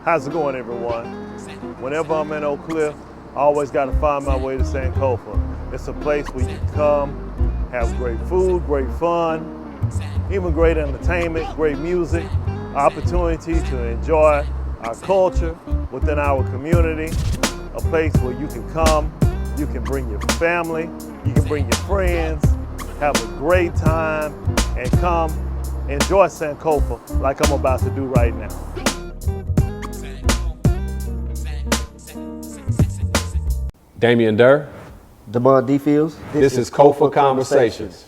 How's it going, everyone? Whenever I'm in Oak Cliff, I always got to find my way to Sankofa. It's a place where you can come, have great food, great fun, even great entertainment, great music, opportunity to enjoy our culture within our community, a place where you can come, you can bring your family, you can bring your friends, have a great time, and come enjoy Sankofa like I'm about to do right now. Damond Durr. Damond D. Fields. This is Kofa Conversations.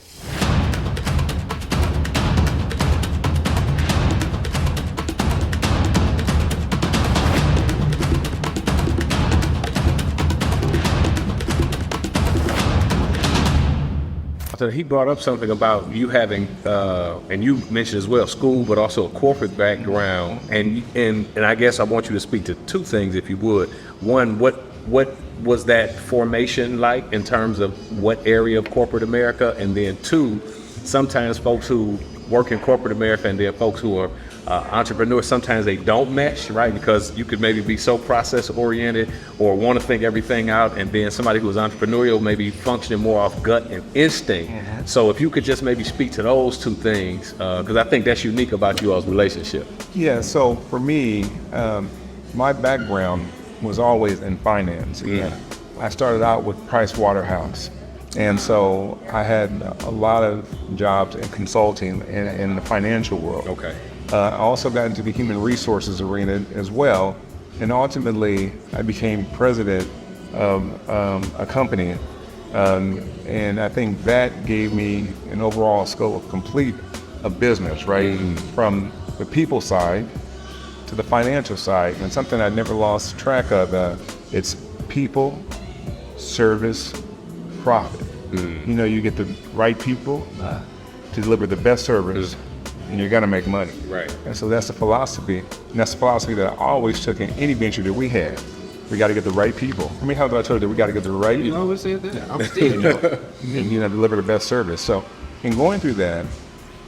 So he brought up something about you having, and you mentioned as well, school, but also a corporate background. And I guess I want you to speak to two things, if you would. One, what was that formation like in terms of what area of corporate America? And then two, sometimes folks who work in corporate America and then folks who are entrepreneurs, sometimes they don't mesh, right? Because you could maybe be so process oriented or want to think everything out, and then somebody who is entrepreneurial may be functioning more off gut and instinct. Mm-hmm. So if you could just maybe speak to those two things, because I think that's unique about you all's relationship. Yeah, so for me, my background was always in finance. Yeah. I started out with Price Waterhouse. And so I had a lot of jobs in consulting in the financial world. Okay. I also got into the human resources arena as well. And ultimately, I became president of a company. And I think that gave me an overall scope of complete of business, right? Mm-hmm. From the people side to the financial side. And something I never lost track of, it's people, service, profit. You know, you get the right people to deliver the best service, and you're gonna make money. Right. And so that's the philosophy, and that's the philosophy that I always took in any venture that we had. We got to get the right people. How many times have I told you that we got to get the right? You always say that. I'm still. You know, deliver the best service. So, in going through that,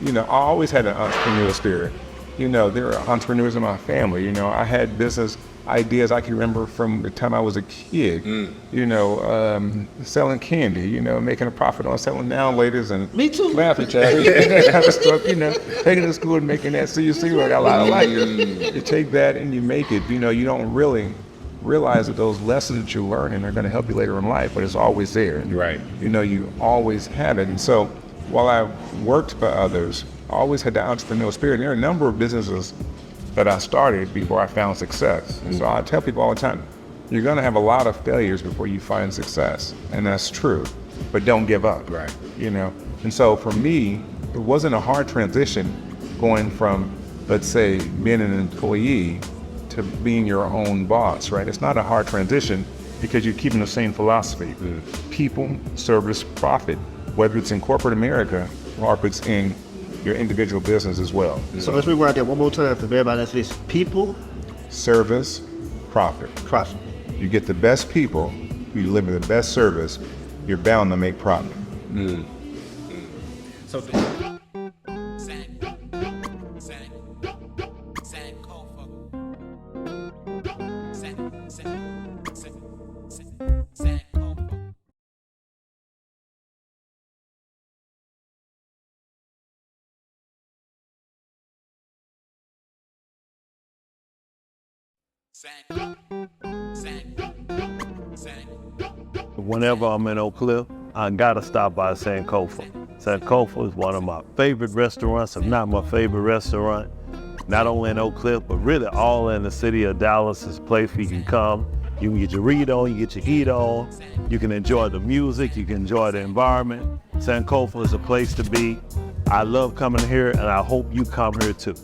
you know, I always had an entrepreneurial spirit. You know, there are entrepreneurs in my family. You know, I had business ideas I can remember from the time I was a kid. You know, selling candy. You know, making a profit on selling now ladies and Me too. laughing at that kind of stuff. You know, taking to school and making that. So you see, I got a lot of life. You take that and you make it. You know, you don't really realize that those lessons that you're learning are going to help you later in life, but it's always there. Right. You know, you always have it. And so while I worked for others, I always had the entrepreneurial spirit. There are a number of businesses that I started before I found success. And so I tell people all the time, you're gonna have a lot of failures before you find success. And that's true, but don't give up. Right. You know? And so for me, it wasn't a hard transition going from, let's say, being an employee to being your own boss, right? It's not a hard transition because you're keeping the same philosophy. People, service, profit, whether it's in corporate America or if it's in your individual business as well. So let's rewind that one more time for everybody that's listening. People, service, profit. profit. You get the best people, you deliver the best service, you're bound to make profit. So Whenever I'm in Oak Cliff, I gotta stop by Sankofa. Sankofa is one of my favorite restaurants, if not my favorite restaurant. Not only in Oak Cliff, but really all in the city of Dallas. It's a place where you can come, you can get your read on, you get your eat on, you can enjoy the music, you can enjoy the environment. Sankofa is a place to be. I love coming here, and I hope you come here too.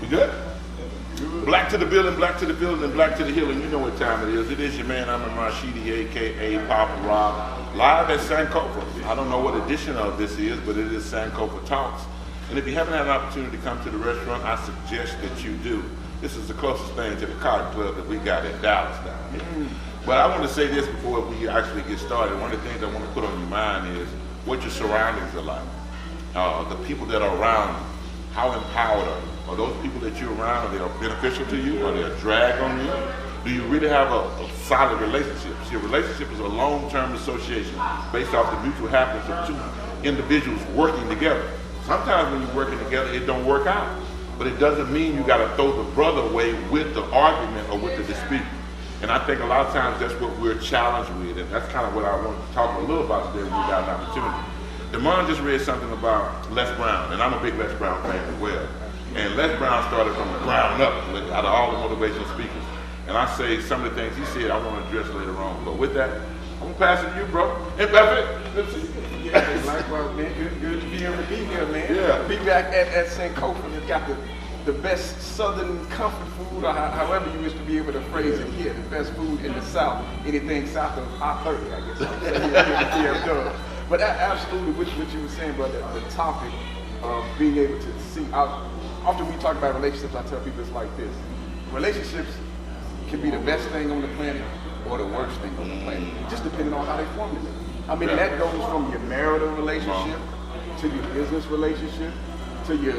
We good? Black to the building, black to the building, and black to the hill, and you know what time it is. It is your man, I'm Rashidi, aka Papa Rob, live at Sankofa. I don't know what edition of this is, but it is Sankofa Talks. And if you haven't had an opportunity to come to the restaurant, I suggest that you do. This is the closest thing to the card club that we got in Dallas down here. But I want to say this before we actually get started. One of the things I want to put on your mind is what your surroundings are like. The people that are around you, how empowered are you? Are those people that you're around, are they beneficial to you? Are they a drag on you? Do you really have a solid relationship? See, a relationship is a long-term association based off the mutual happiness of two individuals working together. Sometimes when you're working together, it don't work out. But it doesn't mean you gotta throw the brother away with the argument or with the dispute. And I think a lot of times that's what we're challenged with, and that's kind of what I wanted to talk a little about today when we got an opportunity. Damond just read something about Les Brown, and I'm a big Les Brown fan as well. And Les Brown started from the ground up, out of all the motivational speakers. And I say some of the things he said I want to address later on. But with that, I'm gonna pass it to you, bro. Hey, Pepe, good to see you. Yeah, likewise, man. Good to be able to be here, man. Yeah. Be back at Sankofa. It's got the best southern comfort food, or however you wish to be able to phrase it here. The best food in the South. Anything south of I-30, I guess. But absolutely, what you were saying, brother, the topic of being able to see. Often we talk about relationships, I tell people it's like this. Relationships can be the best thing on the planet or the worst thing on the planet, just depending on how they formulate. I mean, that goes from your marital relationship to your business relationship to your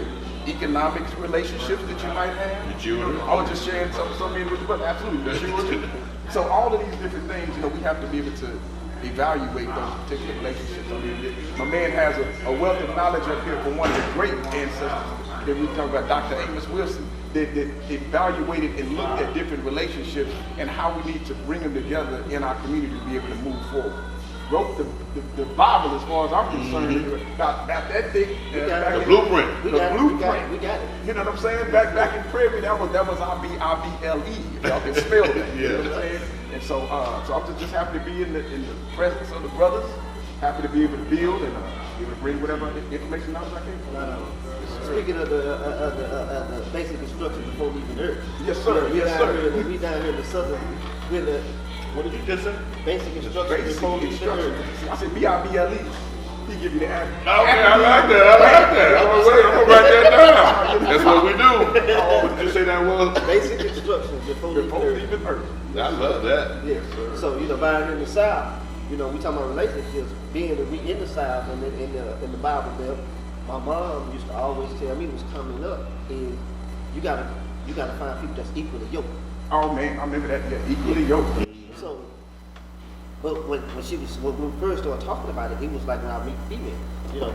economics relationships that you might have. Your children. I was just sharing something with you, but absolutely, the children. So all of these different things, we have to be able to evaluate those particular relationships. I mean, my man has a wealth of knowledge up here from one of the great ancestors that we talk about, Dr. Amos Wilson, that evaluated and looked at different relationships and how we need to bring them together in our community to be able to move forward. Wrote the Bible, as far as I'm concerned, about that thick. The blueprint. We got it. You know what I'm saying? Back in Prairie, that was IBLE, if y'all can spell that. You know what I'm saying? And so I'm just happy to be in the presence of the brothers. Happy to be able to build and be able to bring whatever information knowledge I can. Speaking of the basic instruction before leaving Earth. Yes, sir. We down here in the southern, we're the What did you just say? basic instruction before Basic leaving Earth. instruction. I said BIBLE. He give you the answer. Okay, I like that. I'm gonna write that down. That's what we do. What did you say that was? Basic instructions before leaving Earth. I love that. Yeah. So down here in the South, we talking about relationships. Being that we in the South and in the Bible Belt, my mom used to always tell me was coming up is you gotta find people that's equally yoked. Oh man, I remember that. Yeah, equally yoked. So, but when we first started talking about it was like when I meet female.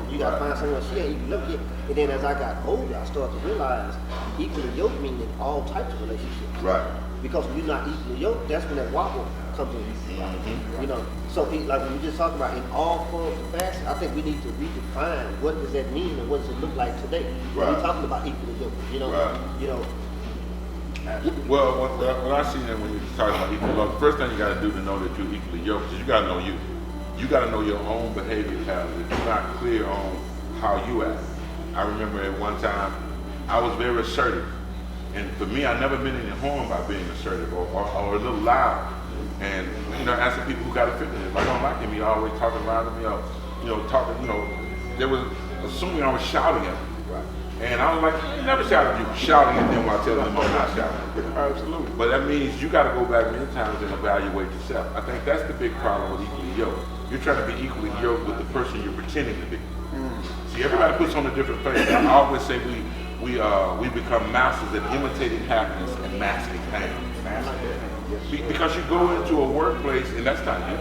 You gotta find someone she ain't even looked yet. And then as I got older, I started to realize equally yoked meaning all types of relationships. Right. Because when you're not equally yoked, that's when that wobble comes in. So like when we just talked about in all forms and facets, I think we need to redefine what does that mean and what does it look like today. When we're talking about equally yoked, Well, what I see when you talk about equal love, the first thing you got to do to know that you're equally yoked is you got to know you. You got to know your own behavior patterns. If you're not clear on how you act, I remember at one time, I was very assertive. And for me, I never been any harm by being assertive or a little loud. And, you know, asking people who got offended. If I don't like them, you always talking loud to me, or, you know, talking, you know, they was assuming I was shouting at them. And I was like, you never shout at people, shouting at them while telling them I'm not shouting. Absolutely. But that means you got to go back many times and evaluate yourself. I think that's the big problem with equally yoked. You're trying to be equally yoked with the person you're pretending to be. See, everybody puts on a different face. I always say we become masters at imitating happiness and masking pain. Because you go into a workplace, and that's not you.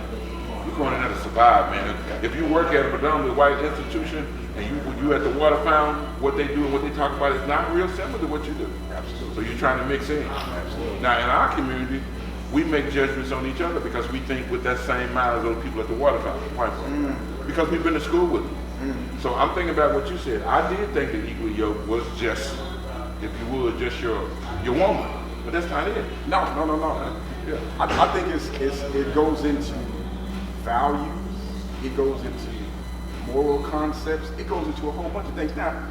You're going in there to survive, man. If you work at a predominantly white institution and you at the water fountain, what they do and what they talk about is not real similar to what you do. Absolutely. So you're trying to mix in. Absolutely. Now, in our community, we make judgments on each other because we think with that same mind as those people at the water fountain, because we've been to school with them. So I'm thinking about what you said. I did think that equally yoked was just, if you would, just your woman. But that's not it. No. Yeah. I think it goes into values, it goes into moral concepts, it goes into a whole bunch of things. Now,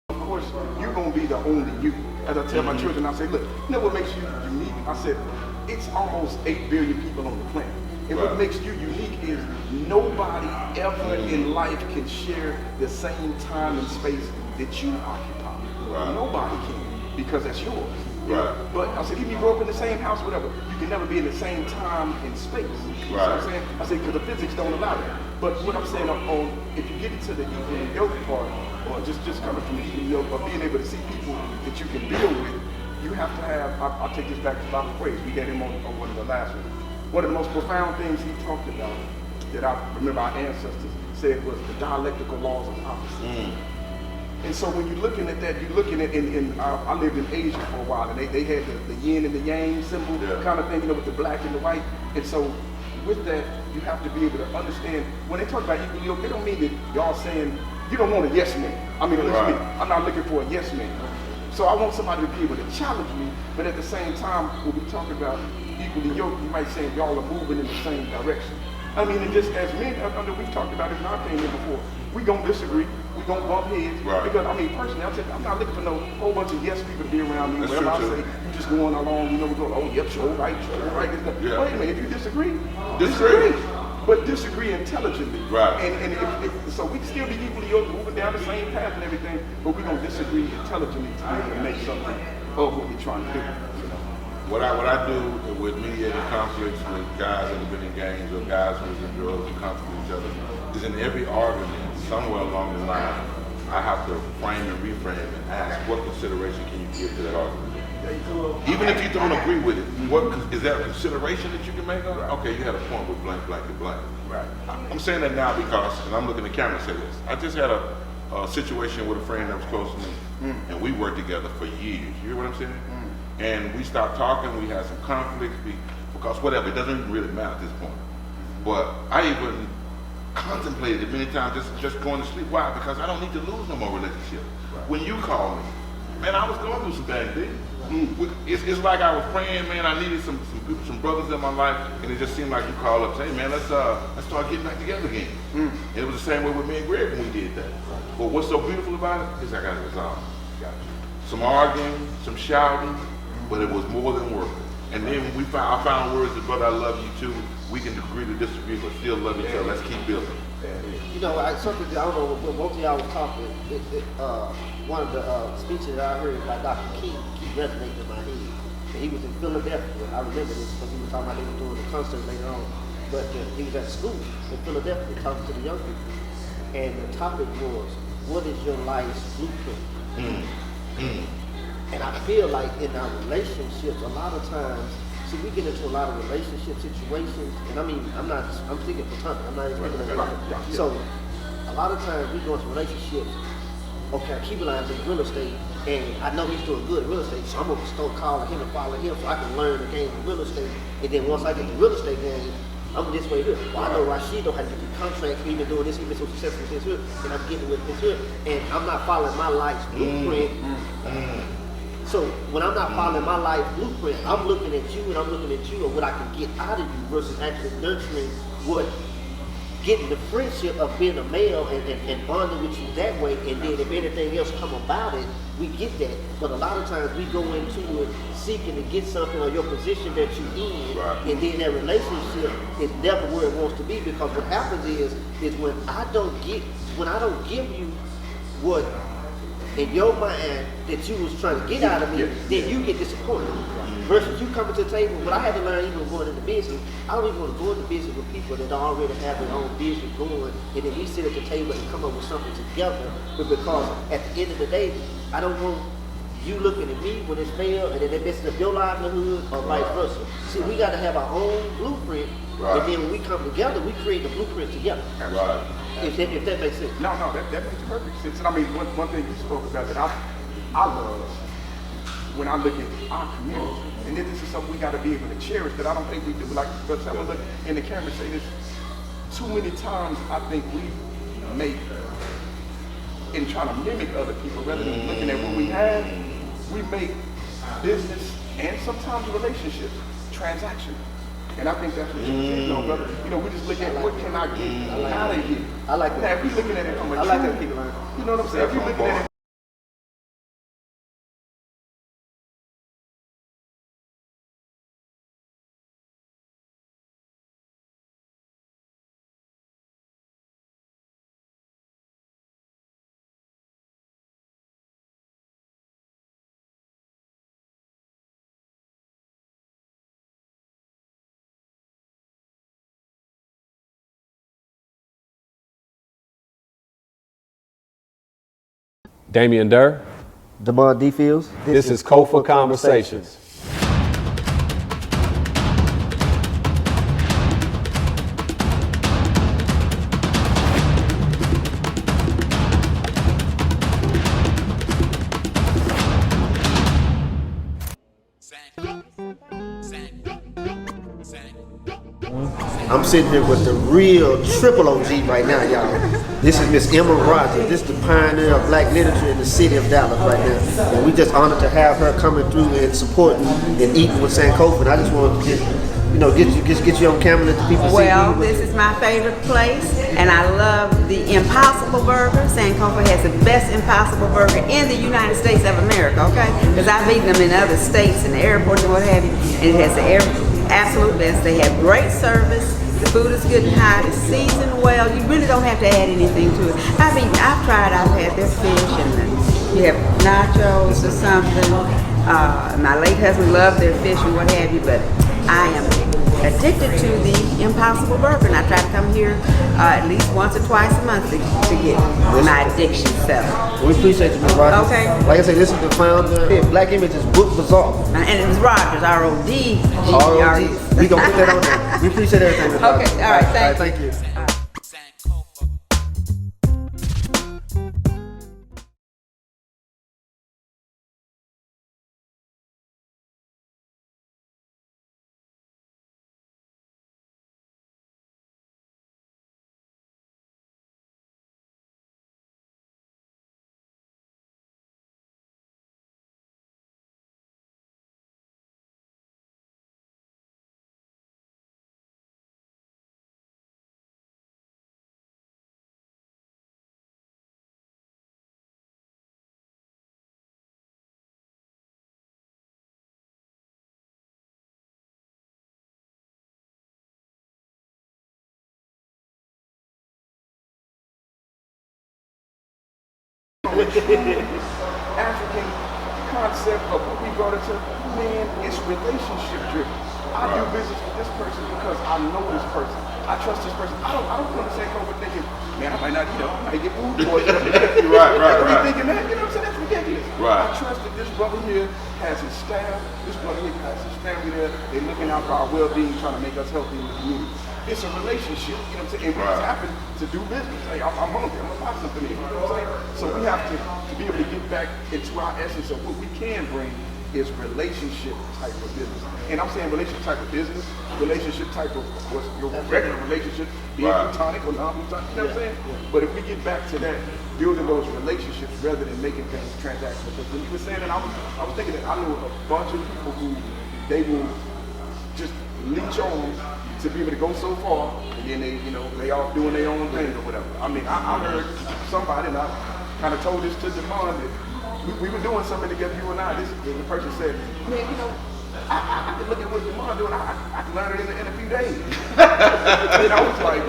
of course, you're going to be the only you. As I tell my children, I say, look, you know what makes you unique? I said, it's almost 8 billion people on the planet. And what makes you unique is nobody ever in life can share the same time and space that you occupy. Nobody can, because that's yours. Right. But I said, even if you grow up in the same house, whatever, you can never be in the same time and space. You know what I'm saying? I said, because the physics don't allow that. But what I'm saying if you get into the equal yoke part, or just coming from the equal yoke, or being able to see people that you can build with, you have to have, I'll take this back to Bob Praise. We had him on one of the last ones. One of the most profound things he talked about that I remember our ancestors said was the dialectical laws of opposites. And so when you're looking at that, you're looking at, I lived in Asia for a while, and they had the yin and the yang symbol kind of thing, you know, with the black and the white. And so with that, you have to be able to understand, when they talk about equal yoke, they don't mean that y'all saying, you don't want a yes man. I mean, listen, I'm not looking for a yes man. So I want somebody to be able to challenge me, but at the same time, when we talk about equally yoked, you might say y'all are moving in the same direction. I mean, and just as men, we've talked about it in our opinion before, we gonna disagree, we gonna bump heads, because I mean, personally, I'm not looking for no whole bunch of yes people to be around me. Whatever I say, you just going along, you know, we go, oh, yep, sure, right. Wait a minute, if you disagree. but disagree intelligently. Right. And so we can still be equally yoked, moving down the same path and everything, but we're gonna disagree intelligently to be able to make something of what we're trying to do. What I do with mediating conflicts with guys that have been in gangs or guys who are in drugs and conflict with each other is in every argument, somewhere along the line, I have to frame and reframe and ask, what consideration can you give to that argument? Even if you don't agree with it, what is there a consideration that you can make of it? Okay, you had a point with blank, blank, and blank. Right. I'm saying that now because, and I'm looking at the camera and say this, I just had a situation with a friend that was close to me, and we worked together for years. You hear what I'm saying? And we stopped talking, we had some conflicts, because whatever, it doesn't even really matter at this point. But I even contemplated it many times, just going to sleep. Why? Because I don't need to lose no more relationship. When you call me, man, I was going through some bad things. It's like I was praying, man, I needed some people, some brothers in my life, and it just seemed like you called up and say, hey, man, let's start getting back together again. And it was the same way with me and Greg when we did that. But what's so beautiful about it is I got it resolved. Some arguing, some shouting, but it was more than worth it. And then I found words that, brother, I love you too. We can agree to disagree, but still love each other. Let's keep building. You know, something I don't know when both of y'all was talking. One of the speeches that I heard by Dr. King keep resonating in my head. And he was in Philadelphia. I remember this because he was talking about they were doing a concert later on. But he was at school in Philadelphia talking to the young people. And the topic was, what is your life's blueprint? And I feel like in our relationships, a lot of times, see, we get into a lot of relationship situations, and I'm thinking platonic, I'm not even thinking of So, a lot of times we go into relationships, okay, I keep an eye on real estate, and I know he's doing good in real estate, so I'm going to start calling him and following him so I can learn the game of real estate, and then once I get the real estate game, I'm this way here. Well, I know Rashid don't have to get the contracts, we've been doing this, we've been so successful with this here, and I'm getting with this here, and I'm not following my life's blueprint. So when I'm not following my life blueprint, I'm looking at you and I'm looking at you and what I can get out of you versus actually nurturing what, getting the friendship of being a male and bonding with you that way. And then if anything else come about it, we get that. But a lot of times we go into it seeking to get something on your position that you in, and then that relationship is never where it wants to be, because what happens is when I don't give you what in your mind that you was trying to get out of me, then you get disappointed. Versus you coming to the table, but I had to learn even going into business, I don't even want to go into business with people that already have their own business going, and then we sit at the table and come up with something together, but because at the end of the day, I don't want you looking at me when it's failed, and then they're messing up your livelihood, or vice versa. See, we got to have our own blueprint, and then when we come together, we create the blueprint together. Right. If that makes sense. No, that makes perfect sense. And I mean, one thing you spoke about that I love when I look at our community, and this is something we got to be able to cherish that I don't think we do. Like, but someone look in the camera and say this, too many times I think we make, in trying to mimic other people rather than looking at what we have, we make business and sometimes relationships transactional. And I think that's what you're on, brother. You know, we just look at what can I get out of here. I like that. Now, if we're looking at it from a I like that, people. you know what I'm saying? If you're looking at it Damian Durr. Damond D. Fields. This is Kofa Conversations. I'm sitting here with the real triple OG right now, y'all. This is Miss Emma Rogers. This is the pioneer of black literature in the city of Dallas right now. And we just honored to have her coming through and supporting and eating with Sankofa. And I just wanted to get you on camera and let the people see you. Well, this is my favorite place, and I love the Impossible Burger. Sankofa has the best Impossible Burger in the United States of America, okay? Because I've eaten them in other states and the airports and what have you, and it has the absolute best. They have great service. The food is good and hot. It's seasoned well. You really don't have to add anything to it. I've tried. I've had their fish and you have nachos or something. My late husband loved their fish and what have you, but I am addicted to the Impossible Burger, and I try to come here at least once or twice a month to get my addiction settled. We appreciate you, Ms. Rogers. Okay. Like I said, this is the founder. Black Images Book Bazaar. And it was Rogers, R-O-D. R-O-D. We gonna put that on there. We appreciate everything, Ms. Rogers. Okay, all right, thank you. African concept of what we brought into, man, it's relationship driven. I do business with this person because I know this person. I trust this person. I don't come to Sankofa thinking, man, I might not eat it. I might get food poisoning. Right. Thinking that, you know what I'm saying? That's ridiculous. Right. I trust that this brother here has his staff. This brother here has his family there. They're looking out for our well-being, trying to make us healthy in the community. It's a relationship, you know what I'm saying? And we just happen to do business. Hey, I'm hungry. I'm gonna buy something here. You know what I'm saying? So we have to be able to get back into our essence of what we can bring is relationship type of business. And I'm saying relationship type of business, relationship type of what's your regular relationship, be it platonic or non-platonic, you know what I'm saying? But if we get back to that, building those relationships rather than making things transactional. Because when you were saying that, I was thinking that I knew a bunch of people who they will just leech on to be able to go so far, and then they off doing their own thing or whatever. I mean, I heard somebody, and I kind of told this to Damond, that we were doing something together, you and I. The person said, man, I can look at what Damond doing. I can learn it in a few days. And I was like,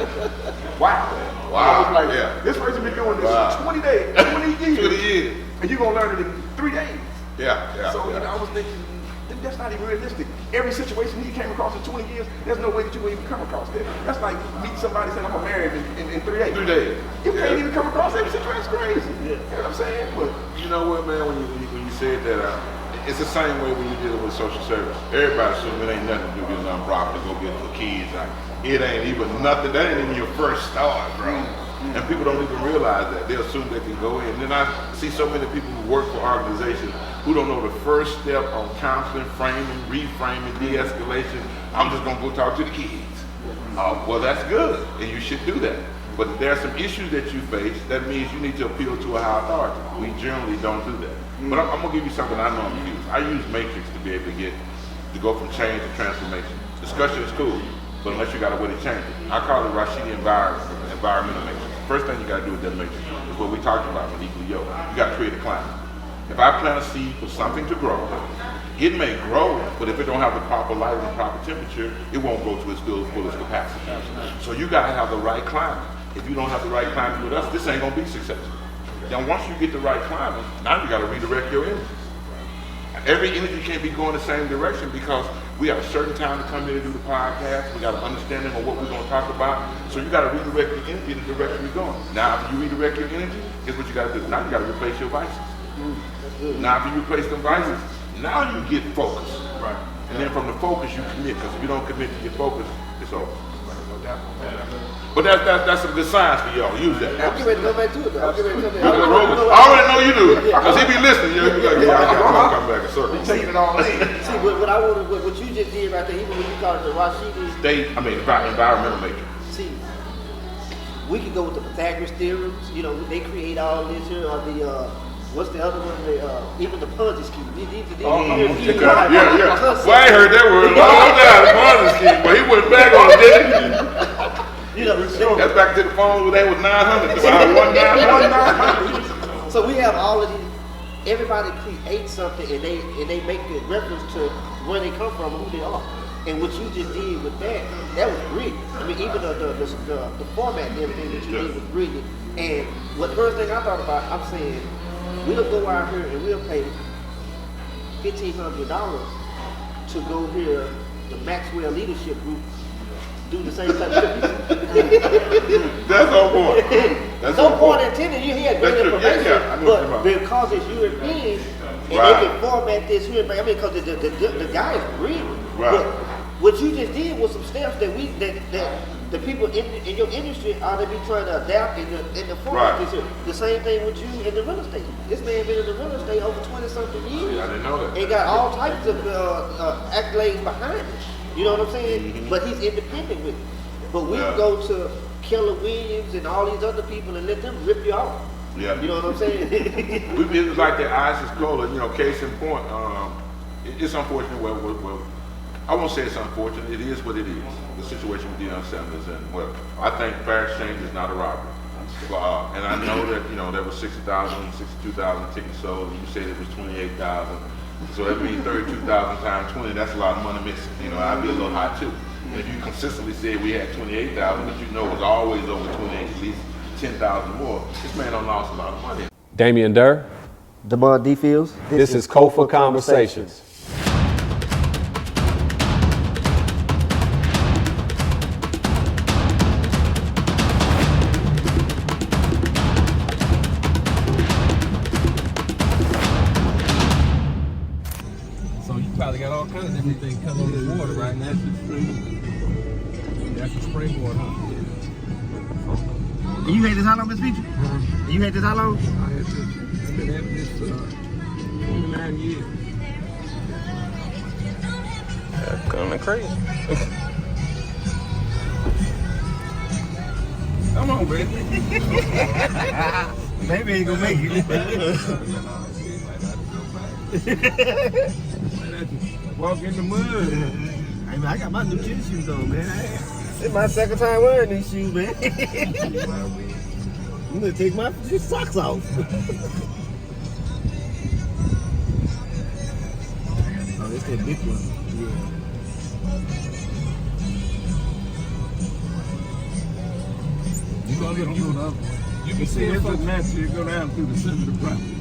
wow. I was like, this person been doing this for 20 days, 20 years. And you're going to learn it in 3 days. Yeah. So I was thinking, that's not even realistic. Every situation you came across in 20 years, there's no way that you will even come across that. That's like meet somebody saying, I'm going to marry him in 3 days. 3 days. You can't even come across every situation. That's crazy. You know what I'm saying? But You know what, man, when you said that, it's the same way when you're dealing with social service. Everybody assumes it ain't nothing to do with a nonprofit to go get the kids. Like, it ain't even nothing. That ain't even your first start, bro. And people don't even realize that. They assume they can go in. And then I see so many people who work for organizations who don't know the first step on counseling, framing, reframing, de-escalation. I'm just gonna go talk to the kids. Well, that's good, and you should do that. But if there are some issues that you face, that means you need to appeal to a higher authority. We generally don't do that. But I'm gonna give you something I normally use. I use Matrix to be able to go from change to transformation. Discussion is cool, but unless you got a way to change it. I call it Rashidi environmental matrix. First thing you gotta do with that matrix is what we talked about with Equal Yo. You gotta create a climate. If I plant a seed for something to grow, it may grow, but if it don't have the proper light and proper temperature, it won't grow to its fullest capacity. So you gotta have the right climate. If you don't have the right climate with us, this ain't gonna be successful. Then once you get the right climate, now you gotta redirect your energy. Every energy can't be going the same direction because we have a certain time to come here to do the podcast. We got an understanding of what we're going to talk about. So you got to redirect your energy in the direction we're going. Now, after you redirect your energy, here's what you got to do. Now you got to replace your vices. Now, after you replace them vices, now you get focused. Right. And then from the focus, you commit. Because if you don't commit to your focus, it's over. But that's some good science for y'all. Use that. I'm getting ready to go back to it, though. I'm getting ready to I already know you do it. Because he be listening. You'll be like, I'm going to come back and circle. you're taking it all in. See, what you just did right there, even when you call it the Rashidi, Environmental matrix. see, we could go with the Pythagoras theorems. You know, they create all this here, or the, what's the other one? Even the Ponzi scheme. Yeah. Well, I ain't heard that word. I know that the Ponzi scheme, but he went back on it, didn't he? You know, That's back to the phone where they was 900. So I won 900. so we have all of these. Everybody creates something, and they make a reference to where they come from, and who they are. And what you just did with that was brilliant. I mean, even the format and everything that you did was brilliant. And what the first thing I thought about, I'm saying, we'll go out here and we'll pay $1,500 to go hear the Maxwell Leadership Group do the same type of thing. That's no point. That's no point intended. You hear great information, but because it's European and they can format this here. I mean, because the guy is brilliant. Right. But what you just did was some steps that the people in your industry ought to be trying to adapt in the format this year. The same thing with you in the real estate. This man been in the real estate over 20-something years. I didn't know that. And got all types of accolades behind it. You know what I'm saying? Mm-hmm. But he's independent with it. But we go to Keller Williams and all these other people and let them rip you off. Yeah. You know what I'm saying? It was like the Isis Cola, case in point. It's unfortunate. Well, I won't say it's unfortunate. It is what it is. The situation with Deion Sanders, and I think fair exchange is not a robbery. And I know that there was 60,000, 62,000 tickets sold, and you said it was 28,000. So that means 32,000 times 20. That's a lot of money missing. I'd be a little high too. And if you consistently said we had 28,000, but it was always over 28, at least 10,000 more. This man done lost a lot of money. Damien Durr. Damond D. Fields. This is Kofa Conversations. So you probably got all kinds of different things coming on the water right now. That's a springboard, huh? You had this how long, Mr. Peter? You had this how long? I've been having this 29 years. That's coming crazy. Come on, baby. Maybe ain't gonna make it. Walk in the mud. I got my new tennis shoes on, man. It's my second time wearing these shoes, man. I'm gonna take my socks off. Oh, this that big one. You gonna get you up. You can see it's naturally go down through the center of the property.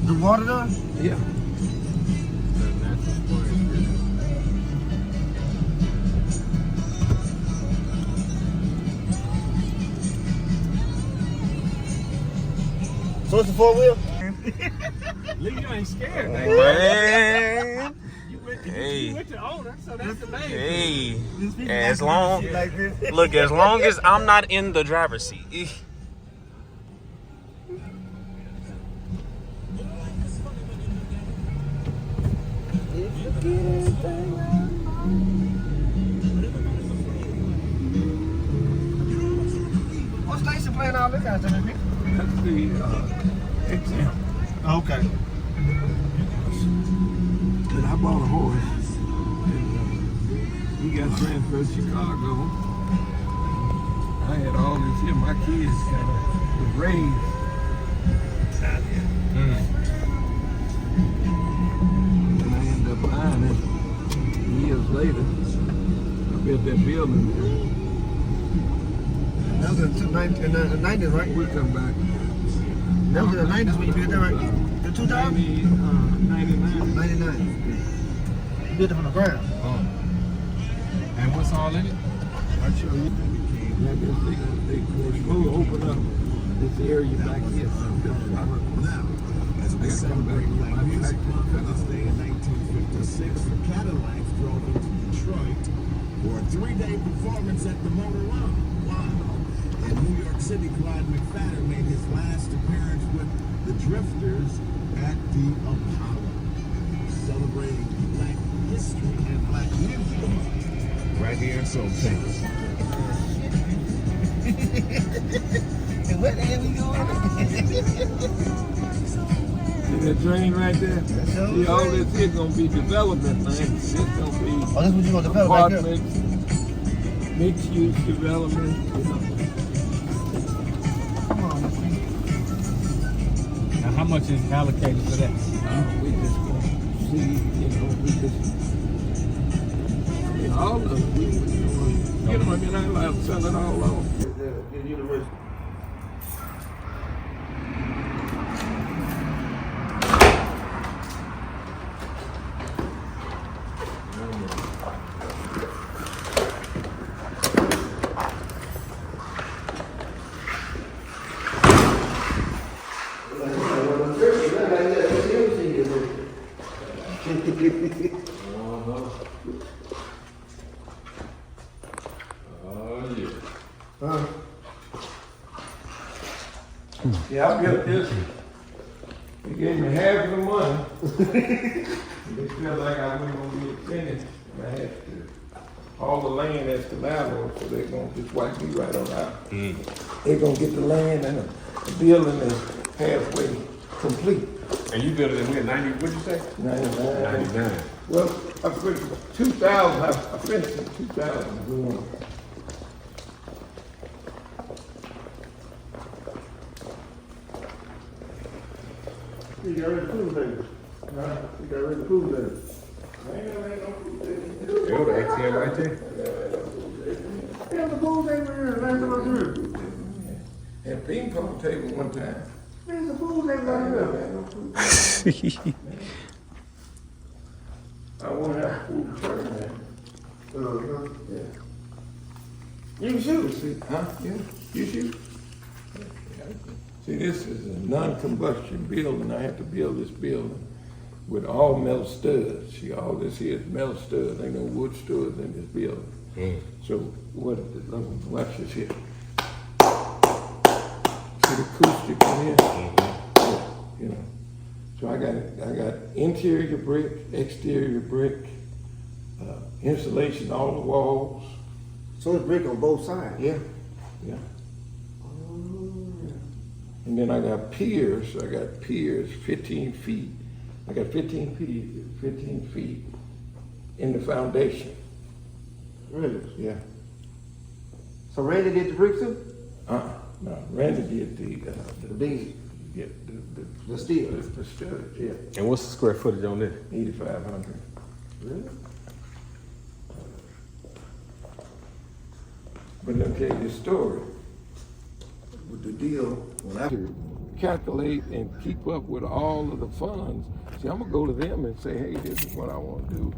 The water done? Yeah. So it's a 4-wheel? You ain't scared, man. Man. You went to owner, so that's the main thing. Hey. As long as I'm not in the driver's seat. What's Lacey playing all this kind of stuff, man? That's the XM. Okay. And I bought a horse. And he got transferred to Chicago. I had all this here. My kids kind of was raised out here. And I ended up buying it years later. I built that building there. That was in the 90s, right? We come back. That was in the 90s when you built that, right? The 2000? 99. 99. You built it from the ground. And what's all in it? I'll show you. Like this, they supposed to open up this area back here. I got some back in my Day in 1956, the Cadillacs drove into Detroit for a 3-day performance at the Motor Run. In New York City, Clyde McFadden made his last appearance with the Drifters at the Apollo, celebrating Black history and Black music. Right here in Soul Texas. And where the hell we going? See that train right there? See, all this here gonna be development, man. This gonna be Oh, this is what you gonna develop right here? apartments, mixed-use development. Come on. Now, how much is allocated for that? We just gonna see, we just all of it. You know, I mean, I allowed to sell it all on. The university. Yeah, I built this. They gave me half of the money. They felt like I wasn't gonna be finished. I had to all the land that's the landlord, so they're gonna just wipe me right on out. They're gonna get the land and the building is halfway complete. And you built it in 90, what'd you say? 99. 99. Well, I finished 2000. I finished in 2001. You got rid of food baby. Huh? You got rid of food baby. There go the ATM right there. Yeah, the food baby here. Last time I do it. Had a ping pong table one time. There's the food baby right here. I want to have food tournament. Yeah. You can shoot. See, huh? Yeah. You shoot. See, this is a non-combustion building. I had to build this building with all metal studs. See, all this here is metal studs. Ain't no wood studs in this building. So, watch this here. See the acoustic in here? Yeah, you know. So I got interior brick, exterior brick, insulation all the walls. So it's brick on both sides. Yeah, yeah. And then I got piers. 15 feet. I got 15 feet in the foundation. Really? Yeah. So Randy did the bricks too? No, Randy did the beams. Yeah, The steel. The studs, yeah. And what's the square footage on this? 8,500. Really? But let me tell you the story. With the deal, when I calculate and keep up with all of the funds, see, I'm gonna go to them and say, hey, this is what I want to do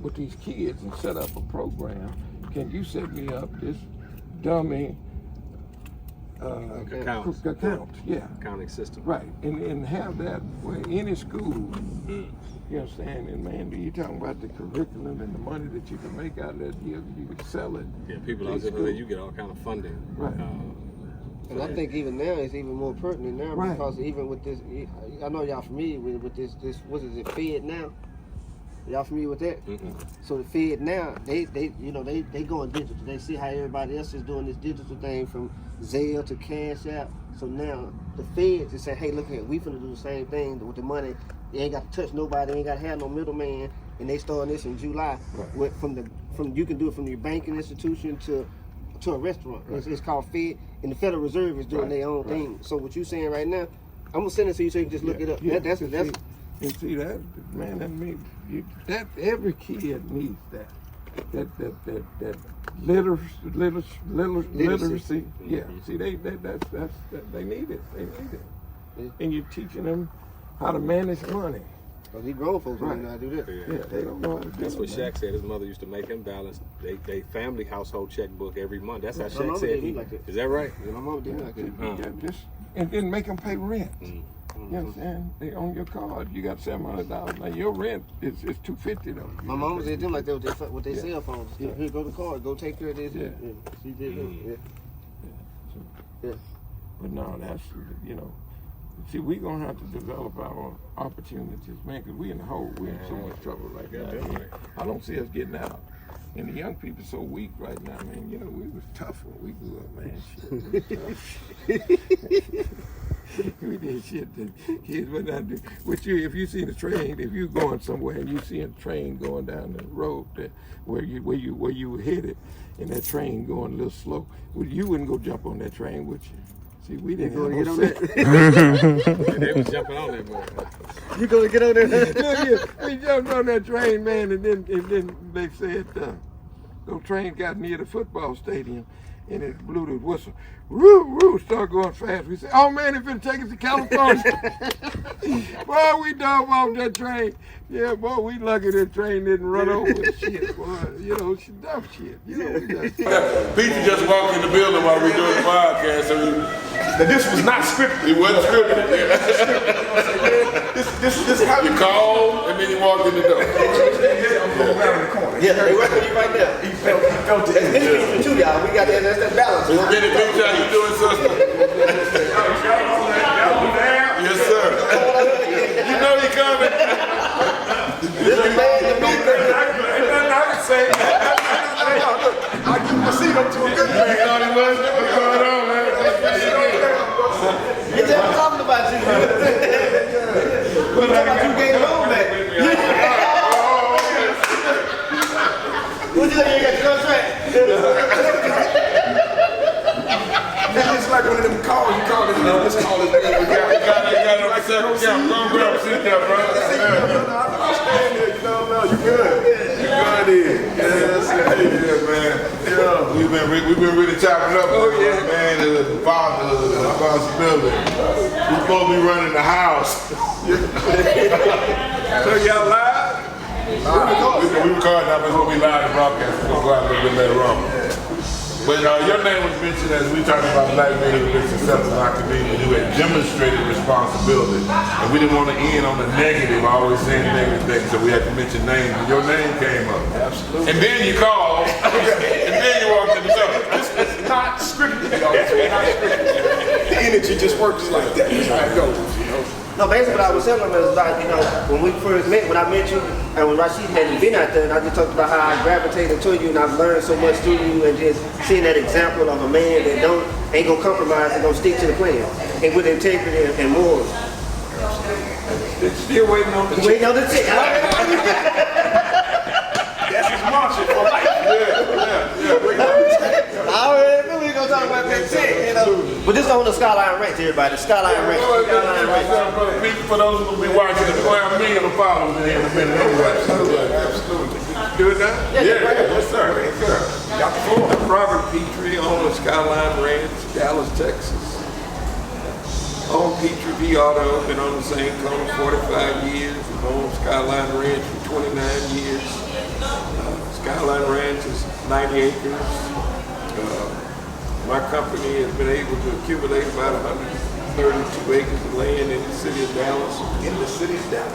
with these kids and set up a program. Can you set me up this dummy account? Yeah. Accounting system. Right, and have that where any school, you understand, and man, you talking about the curriculum and the money that you can make out of that, you can sell it. Yeah, people out there, you get all kind of funding. Right. And I think even now it's even more pertinent now Right. because even with this, I know y'all familiar with this, what is it, Fed now? Y'all familiar with that? So the Fed now, they going digital. They see how everybody else is doing this digital thing from Zelle to Cash App. So now the Fed just say, hey, look here, we finna do the same thing with the money. You ain't got to touch nobody, ain't got to have no middleman. And they starting this in July. Right. From you can do it from your banking institution to a restaurant. Right. It's called Fed, and the Federal Reserve is doing their own thing. So what you saying right now, I'm gonna send it to you so you can just look it up. Yeah, That's and see that, man, that means that every kid needs that literacy. Yeah, see they need it. They need it. And you're teaching them how to manage money. Well, these grown folks don't know how to do that. Yeah, they don't know how to do That's what it, Shaq said. His mother used to make him balance they family household checkbook every month. That's how My Shaq mama said did me he. like that. Is that right? Yeah, my mom did me like that. And then make them pay rent. You understand? They on your card. You got $700. Now your rent is $250 though. My mama did them like that with their cell phones. Yeah. Here, go to the card. Go take care of this. Yeah. She did that. Yeah. But no, that's, see, we're going to have to develop our opportunities, man, because we in the hole. We're in so much trouble right now. I don't see us getting out. And the young people so weak right now, man. We was tough when we grew up, man. We did shit that kids would not do. If you see the train, if you going somewhere and you see a train going down the road where you were headed, and that train going a little slow, you wouldn't go jump on that train, would you? See, we didn't go get on that. They was jumping on that boy. You gonna get on there? We jumped on that train, man, and then they said the train got near the football stadium, and it blew the whistle. Woo, woo, start going fast. We said, oh man, it's gonna take us to California. Boy, we dove off that train. Yeah, boy, we lucky that train didn't run over the shit, boy. You know, dumb shit. You know, Peter just walked in the building while we were doing the podcast. So this was not scripted. it wasn't scripted. This how You called and then you walked in the door. Yeah, they working you right there. He felt it. That's history too, y'all. We got that. That's that balance. Benny, big how you doing, sister? Yes, sir. You know he coming. This is man to be. I give my seat up to a good man. What's going on, man? You just talking about you. We're talking about you getting home back. What you think you got your contract? That's just like one of them calls you call it. Let's call it. We got it on the second count. Go grab a seat there, bro. No, you good. Yes, man. Yeah, we've been really chopping up. Oh yeah, man. The fatherhood, the responsibility. We're supposed to be running the house. So y'all live? We record now, but we'll be live and broadcast. We'll go out a little bit later on. But your name was mentioned as we talked about black men who were successful in our community who had demonstrated responsibility. And we didn't want to end on the negative, always saying negative things, so we had to mention names. And your name came up. Absolutely. And then you called, and then you walked in the door. This is not scripted, y'all. It's not scripted. The energy just works like that. That's how it goes, you know. No, basically what I was telling him is like, you know, when we first met, when I met you, and when Rashid hadn't been out there, and I just talked about how I gravitated to you, and I've learned so much through you, and just seeing that example of a man that ain't gonna compromise and gonna stick to the plan, and with integrity and morals. Still waiting on the check. Waiting on the check. That's his mantra for life. I already knew we were gonna talk about that check, you know. But this on the Skyline Ranch, everybody. Skyline Ranch. Skyline Ranch. For those who will be watching, we're going to have a million of followers in here in a minute anyway. Absolutely. Do it now? Yeah, yes, sir. Yes, sir. Got the floor. I'm Robert Petrie, owner of Skyline Ranch, Dallas, Texas. Own Petrie V Auto, been on the same corner 45 years. I've owned Skyline Ranch for 29 years. Skyline Ranch is 90 acres. My company has been able to accumulate about 132 acres of land in the city of Dallas. In the city of Dallas.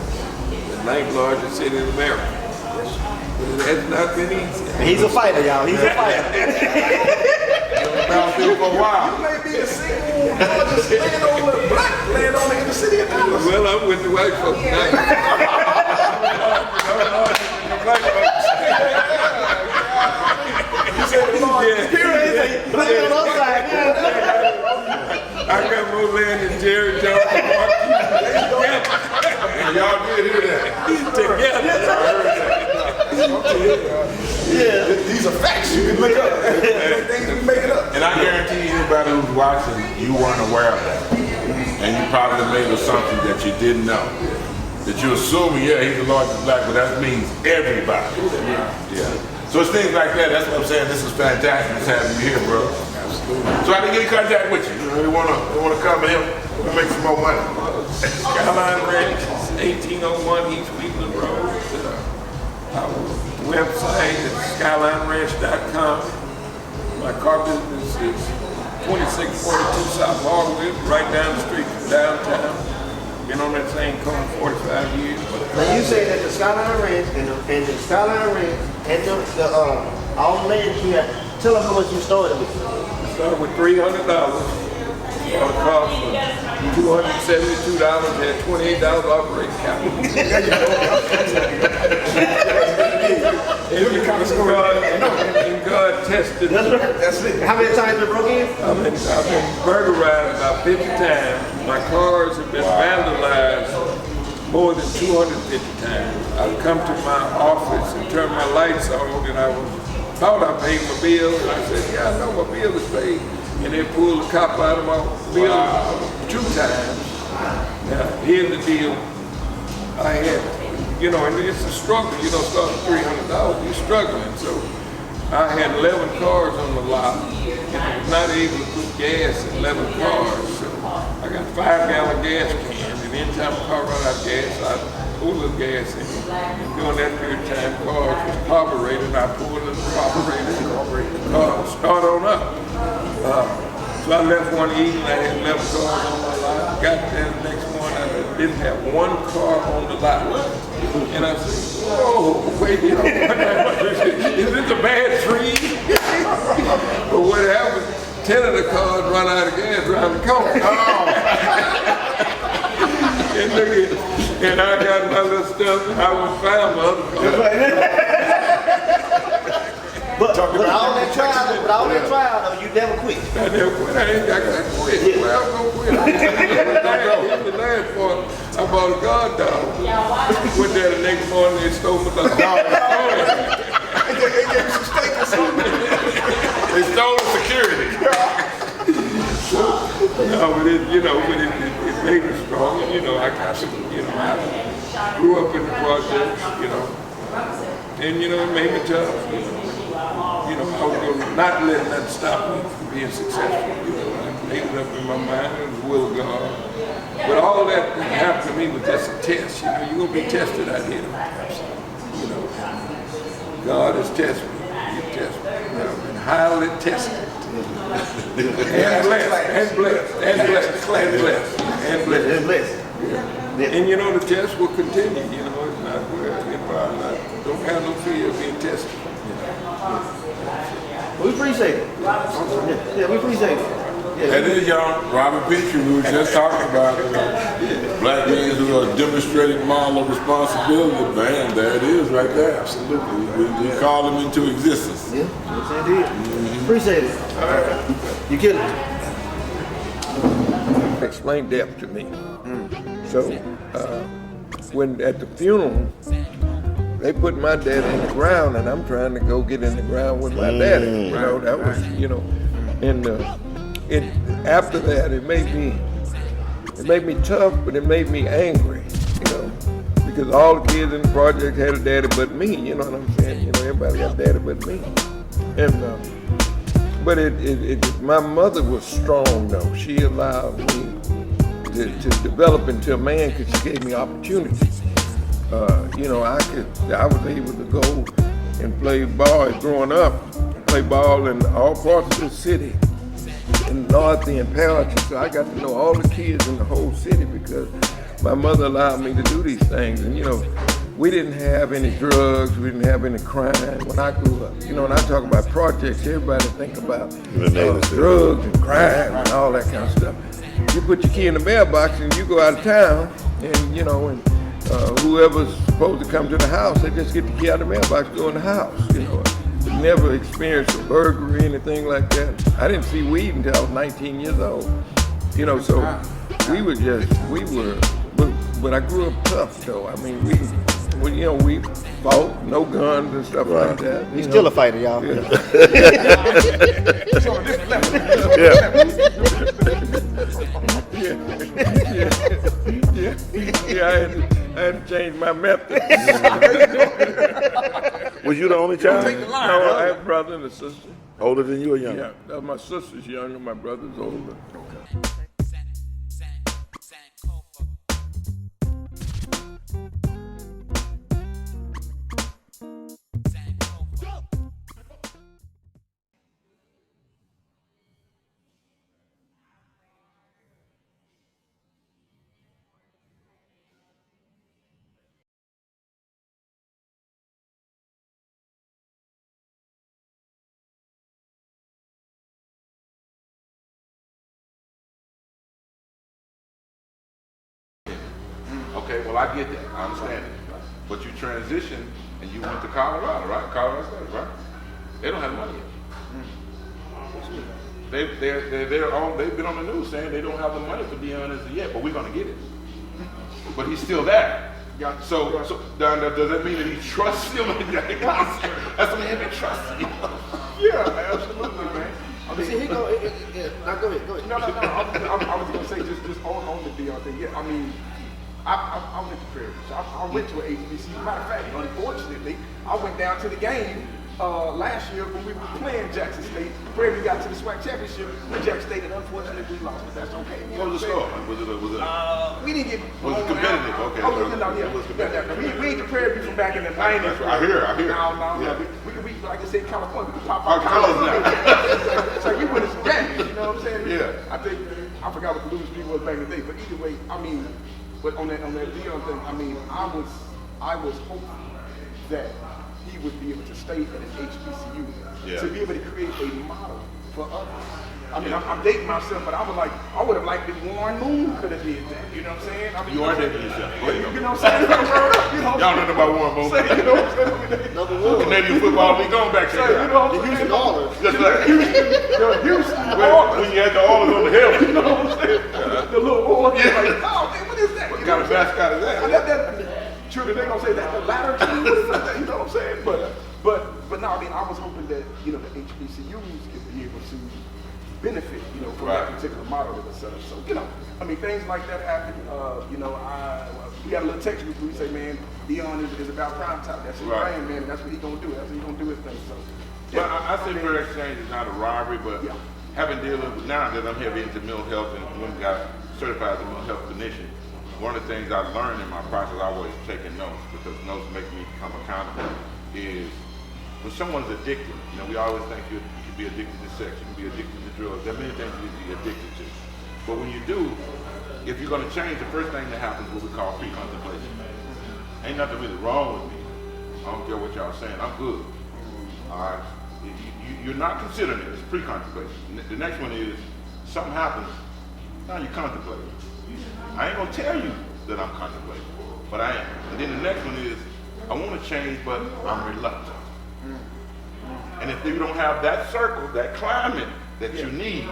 The ninth largest city in America. But it has not been easy. He's a fighter, y'all. He's a fighter. Been for a while. You may be the single largest landowner, black landowner in the city of Dallas. Well, I'm with the white folks now. Black folks. You said the largest. Black on our side. I got more land than Jerry Jones and Mark. Y'all did hear that. Together. Yeah. These are facts you can look up. Things we make it up. And I guarantee you, anybody who's watching, you weren't aware of that. And you probably made assumptions that you didn't know. That you're assuming, yeah, he's the largest black, but that means everybody. Yeah. So it's things like that. That's what I'm saying. This is fantastic. It's having you here, bro. Absolutely. So I didn't get in contact with you. They want to come and help make some more money. Skyline Ranch is 1801 East Wheatland Road. Our website is skylineranch.com. My car business is 2642 South Hardwood, right down the street from downtown. Been on that same corner 45 years. Now you say that the Skyline Ranch and the Skyline Ranch and all the land you have, tell them how much you started with. Started with $300. All the cost was $272, had $28 operating capital. And God tested. That's it. How many times you broke in? I've been burglarized about 50 times. My cars have been vandalized more than 250 times. I've come to my office and turned my lights on, and thought I paid my bill, and I said, yeah, I know my bill is paid. and they pulled the cop out of my building 2 times. Now, here's the deal. I had, you know, and it's a struggle. You don't start at $300, you're struggling. So I had 11 cars on the lot, and I was not able to put gas in 11 cars. So I got 5-gallon gas cans, and anytime a car run out of gas, I pull a little gas in. And during that period of time, cars was carbureted, and I pulled in the carburetor, start on up. So I left one evening, I had 11 cars on my lot. Got there the next morning, I didn't have 1 car on the lot. And I said, whoa, wait, you know, is this a bad tree? But what happened, 10 of the cars run out of gas around the corner. And look at, and I got my little stuff, and I was found my other car. But all that trial, though, you never quit. I never quit. I got quit. Yeah. Well, I'm gonna quit. The last part, I bought a guard dog. Went there the next morning, they stole my dog. They stole the security. No, but it, you know, but it made me strong. And, you know, I got some, you know, I grew up in the projects, you know, and you know, it made me tough. You know, I was going to not let that stop me from being successful. You know, I made it up in my mind, it was the will of God. But all that happened to me was just a test. You know, you're going to be tested out here. You know, God has tested me. He tested me. I've been highly tested. And blessed. Yeah. And you know, the test will continue. You know, it's not where, you know, I don't have no fear of being tested. We appreciate it. Yeah, we appreciate it. Yeah, And then y'all, Robert Beecher, we were just talking about, you know, black men who are demonstrating moral responsibility. Man, there it is right there. Absolutely. We call them into existence. Yeah, yes indeed. Appreciate it. All right. You killed it. Explain death to me. So, when at the funeral, they put my daddy in the ground, and I'm trying to go get in the ground with my daddy. You know, that was, you know, and after that, it made me tough, but it made me angry. You know, because all the kids in the project had a daddy but me. You know what I'm saying? You know, everybody got a daddy but me. And but my mother was strong though. She allowed me to develop into a man because she gave me opportunities. You know, I was able to go and play ball growing up, play ball in all parts of the city, in North and Appalachian. So I got to know all the kids in the whole city because my mother allowed me to do these things. And you know, we didn't have any drugs, we didn't have any crime when I grew up. You know, when I talk about projects, everybody think about drugs and crime and all that kind of stuff. You put your key in the mailbox and you go out of town, and you know, and whoever's supposed to come to the house, they just get the key out of the mailbox, go in the house. You know, never experienced a burglary, anything like that. I didn't see weed until I was 19 years old. You know, so but I grew up tough though. I mean, we fought, no guns and stuff like that. He's still a fighter, y'all. Yeah, I had to change my method. Was you the only child? No, I have a brother and a sister. Older than you or younger? Yeah, my sister's younger, my brother's older. Okay, well I get that, I understand it. But you transitioned and you went to Colorado, right? Colorado State, right? They don't have money yet. They've been on the news saying they don't have the money for Deion as of yet, but we're gonna get it. But he's still there. So does that mean that he trusts him? That's a man that trusts you. Yeah, absolutely, man. But see, he go. Now go ahead. No. I was gonna say just on the Dion thing. Yeah, I mean, I went to Prairie. I went to an HBCU. Matter of fact, unfortunately, I went down to the game last year when we were playing Jackson State. Prairie got to the SWAC championship with Jackson State, and unfortunately we lost, but that's okay. You What was the know score? Was it? we didn't get. Was it competitive? Okay. Oh, no, It was competitive. We ain't the Prairie from back in the 90s. I hear. No. Yeah. We like I said, California, we could pop Our our colors collars now. So we win some games, you know what I'm saying? Yeah. I think, I forgot what the Louis Street was back in the day, but either way, I mean, but on that Dion thing, I mean, I was hopeful that he would be able to stay at an HBCU to be able to create a model for others. I mean, I'm dating myself, but I would have liked if Warren Moon could have did that. You know what I'm saying? I mean, You are dating yourself. You know what I'm saying? Y'all know about Warren Moon. You know what I'm saying? Number one. Canadian football league going back to You know what The I'm Houston saying? Oilers. Just like Houston, when you had the Oilers on the helmet. you know what I'm saying? The little oil, like, oh man, what is that? What kind of mascot is that? True, they gonna say that's the latter team. You know what I'm saying? But no, I mean, I was hoping that the HBCUs could be able to benefit, from that particular model that was set up. So, I mean, things like that happen. We got a little text group. We say, man, Dion is about prime time. That's his brand, man. And that's what he gonna do. That's what he gonna do his thing. So, Well, I say fair exchange is not a robbery, but having dealing with now that I'm heavy into mental health and when got certified as a mental health clinician, one of the things I learned in my process, I always taking notes because notes make me become accountable, is when someone's addicted, we always think you can be addicted to sex, you can be addicted to drugs, there are many things you can be addicted to. But when you do, if you're gonna change, the first thing that happens is what we call pre-contemplation. Ain't nothing really wrong with me. I don't care what y'all saying, I'm good. All right? You're not considering it, it's pre-contemplation. The next one is, something happens, now you contemplate. I ain't gonna tell you that I'm contemplating, but I am. And then the next one is, I wanna change, but I'm reluctant. And if you don't have that circle, that climate that you need,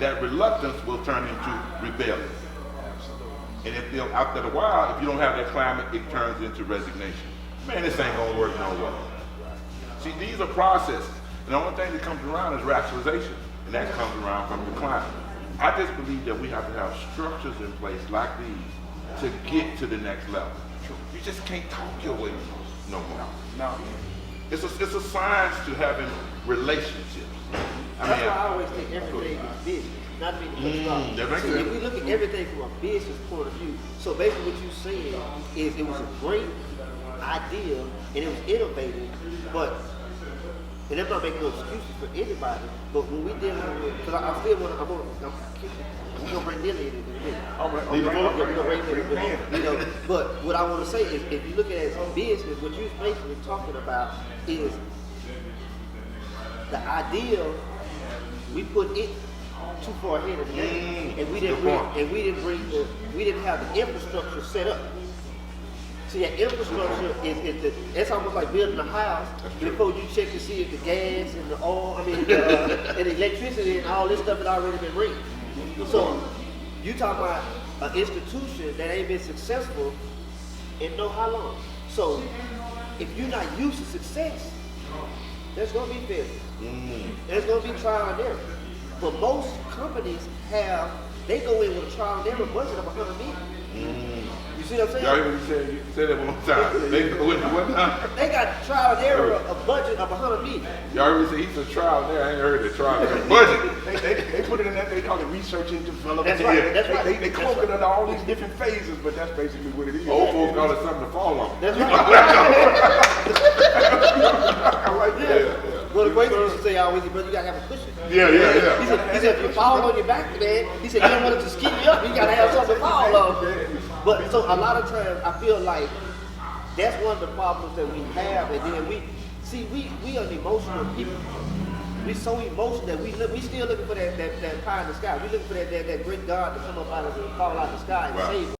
that reluctance will turn into rebellion. And after a while, if you don't have that climate, it turns into resignation. Man, this ain't gonna work no way. See, these are processes. And the only thing that comes around is rationalization. And that comes around from the climate. I just believe that we have to have structures in place like these to get to the next level. You just can't talk your way no more. no. It's a science to having relationships. That's why I always think everything is business, not to be the that makes See, sense. if we look at everything from a business point of view, so basically what you're saying is it was a great idea and it was innovative, but and I'm not making no excuses for anybody, but when we dealing with, because I still want to, we're gonna bring Dilly in a minute. We're gonna bring Dilly in. But what I want to say is, if you look at it as a business, what you're basically talking about is the idea we put it too far ahead of the game, and we didn't have the infrastructure set up. See, that infrastructure it's almost like building a house before you check to see if the gas and the oil, and the electricity and all this stuff had already been rigged. So you talking about an institution that ain't been successful in know how long. So if you're not used to success, there's gonna be failure. There's gonna be trial and error. But most companies they go in with a trial and error budget of $100 million. You see what I'm saying? Y'all hear what you said that one more time. They go into what now? They got trial and error, a budget of $100 million. Y'all heard me say he's a trial there. I ain't heard the trial and error budget. They put it in that, they call it research and development. That's right, that's right. They cloak it under all these different phases, but that's basically what it is. Old folks call it something to fall on. That's right. I like that. Well, the great thing used to say always, brother, you gotta have a cushion. Yeah. He said, if you fall on your back, man, he said, you don't want it to skin you up, you gotta have something to fall on. But so a lot of times, I feel like that's one of the problems that we have, and then we are emotional people. We so emotional that we still looking for that pie in the sky. We looking for that great God to come up fall out of the sky and save us.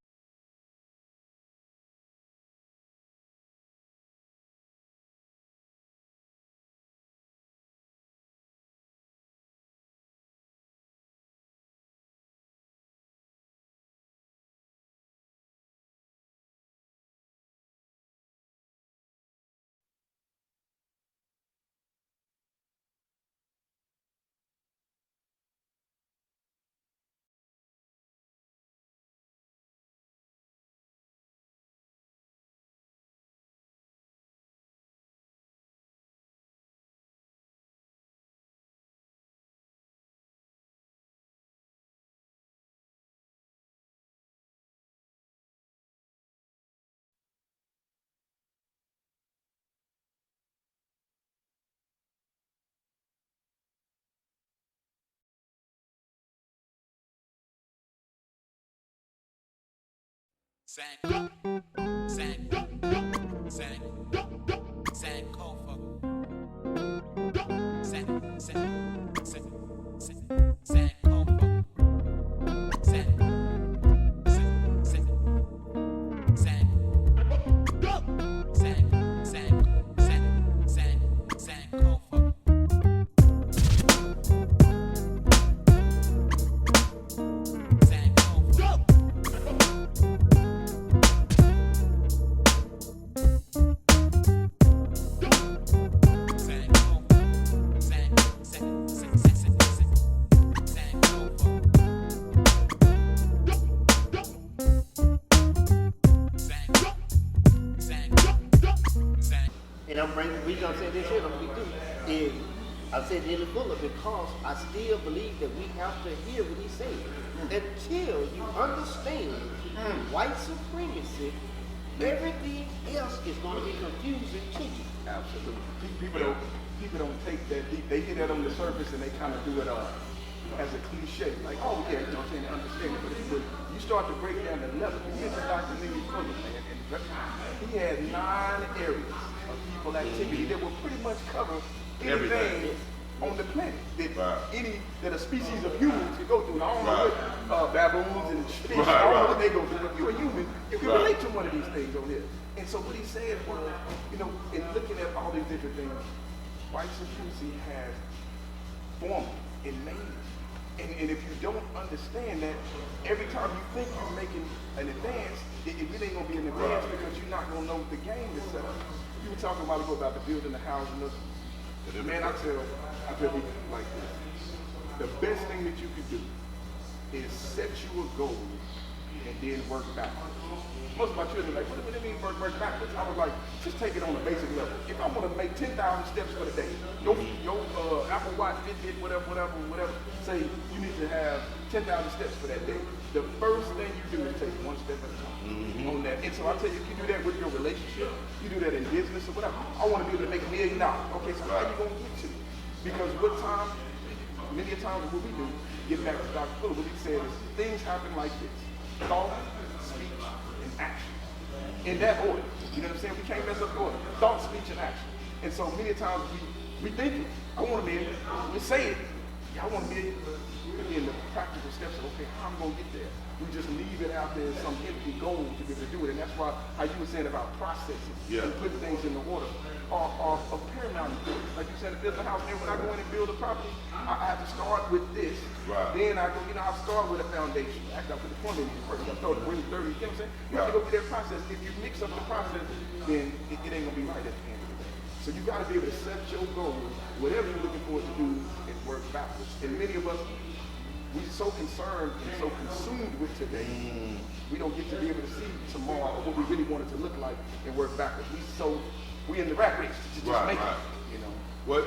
And I'm bringing the reason I'm saying this here, I'm gonna be through, is I said nearly fuller because I still believe that we have to hear what he's saying. Until you understand white supremacy, everything else is gonna be confusing to you. Absolutely. People don't take that deep. They hear that on the surface and they kind of do it as a cliche, like, oh yeah, you know what I'm saying, they understand it. But you start to break down the level. You get to Dr. Leary Fuller, man, and he had 9 areas of people activity that will pretty much cover anything on the planet that a species of humans can go through. And I don't know what baboons and fish, I don't know what they go through. If you're a human, you can relate to one of these things on here. And so what he said was, you know, in looking at all these different things, white supremacy has formed and made it. And if you don't understand that, every time you think you're making an advance, it really ain't gonna be an advance because you're not gonna know the game is set up. You were talking a while ago about the building the house and man, I tell people like this. The best thing that you can do is set you a goal and then work backwards. Most of my children are like, what do you mean work backwards? I was like, just take it on a basic level. If I want to make 10,000 steps for the day, your Apple Watch, Fitbit, whatever, say you need to have 10,000 steps for that day. The first thing you do is take one step at a time on that. And so I tell you, if you do that with your relationship, you do that in business or whatever. I want to be able to make $1 million. Okay, so how are you going to get to it? Because many times what we do, get back to Dr. Fuller, what he said is things happen like this. Thought, speech, and action. In that order. You know what I'm saying? We can't mess up the order. Thought, speech, and action. And so many times we think it. I want to be able to say it. Yeah, I want to be able to in the practical steps of, okay, how I'm going to get there. We just leave it out there as some empty goal to be able to do it. And that's why, how you were saying about processes and putting things in the order are of paramount importance. Like you said, to build a house, and when I go in and build a property, I have to start with this. Then I go, I start with a foundation. Actually, I put the plumbing in first. I start with 30. You know what I'm saying? You have to go through that process. If you mix up the process, then it ain't going to be right at the end of the day. So you got to be able to set your goals, whatever you're looking for to do, and work backwards. And many of us, we're so concerned and so consumed with today, we don't get to be able to see tomorrow what we really want it to look like and work backwards. We in the rat race to just make it, you know. Well,